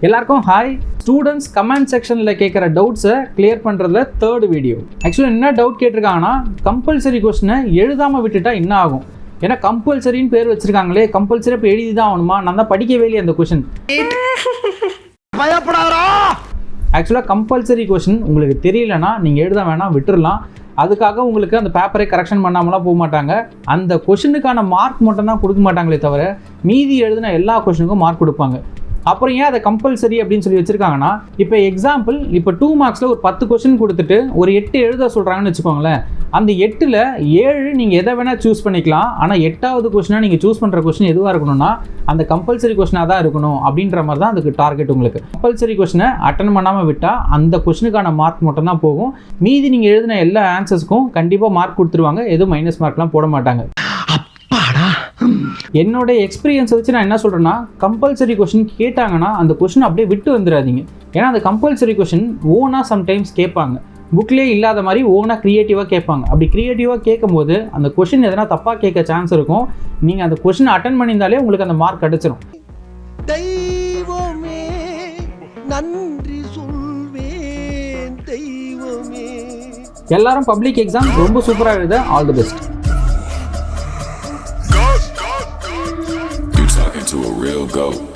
எல்லாருக்கும் hi. Students comment செக்ஷனில் கேட்குற டவுட்ஸை கிளியர் பண்ணுறதுல தேர்ட் வீடியோ. ஆக்சுவலாக என்ன டவுட் கேட்டிருக்காங்கன்னா, கம்பல்சரி கொஸ்டினை எழுதாமல் விட்டுட்டா என்ன ஆகும்? ஏன்னா கம்பல்சரின்னு பேர் வச்சுருக்காங்களே, கம்பல்சரி இப்போ எழுதி தான் ஆகணுமா? நான் தான் படிக்கவே இல்லையே அந்த கொஸ்டின். ஆக்சுவலாக கம்பல்சரி கொஸ்டின் உங்களுக்கு தெரியலனா நீங்கள் எழுத வேணாம், விட்டுடலாம். அதுக்காக உங்களுக்கு அந்த பேப்பரை கரெக்ஷன் பண்ணாமலாம் போக மாட்டாங்க. அந்த கொஷினுக்கான மார்க் மட்டும் தான் கொடுக்க மாட்டாங்களே தவிர மீதி எழுதின எல்லா கொஷினுக்கும் மார்க் கொடுப்பாங்க. அப்புறம் ஏன் அதை கம்பல்சரி அப்படின்னு சொல்லி வச்சுருக்காங்கன்னா, இப்போ எக்ஸாம்பிள் இப்போ 2 மார்க்ஸில் ஒரு 10 கொஷின் கொடுத்துட்டு ஒரு 8 எழுத சொல்கிறாங்கன்னு வச்சுக்கோங்களேன். அந்த 8ல் 7 நீங்கள் எதை வேணால் சூஸ் பண்ணிக்கலாம். ஆனால் 8வது கொஷினாக நீங்கள் சூஸ் பண்ணுற கொஷின் எதுவாக இருக்கணும்னா அந்த கம்பல்சரி கொஷினாக தான் இருக்கணும் அப்படின்ற மாதிரி தான் அதுக்கு டார்கெட். உங்களுக்கு கம்பல்சரி கொஷினை அட்டன் பண்ணாமல் விட்டால் அந்த கொஷினுக்கான மார்க் மட்டும் தான் போகும். மீதி நீங்கள் எழுதின எல்லா ஆன்சர்ஸ்க்கும் கண்டிப்பாக மார்க் கொடுத்துருவாங்க. எதுவும் மைனஸ் மார்க்லாம் போட மாட்டாங்க. என்னோட எக்ஸ்பீரியன்ஸை வச்சு நான் என்ன சொல்கிறேன்னா, கம்பல்சரி கொஷின் கேட்டாங்கன்னா அந்த கொஷின் அப்படியே விட்டு வந்துடாதீங்க. ஏன்னா அந்த கம்பல்சரி கொஷின் ஓனாக சம்டைம்ஸ் கேட்பாங்க. புக்லேயே இல்லாத மாதிரி ஓனாக க்ரியேட்டிவாக கேட்பாங்க. அப்படி க்ரியேட்டிவாக கேட்கும்போது அந்த கொஷின் எதனா தப்பாக கேட்க சான்ஸ் இருக்கும். நீங்கள் அந்த கொஷின் அட்டன் பண்ணியிருந்தாலே உங்களுக்கு அந்த மார்க் கிடச்சிரும். தெய்வமே நன்றி சொல்வேன் தெய்வமே. எல்லாரும் பப்ளிக் எக்ஸாம் ரொம்ப சூப்பராக எழுத all the best. To a real goat.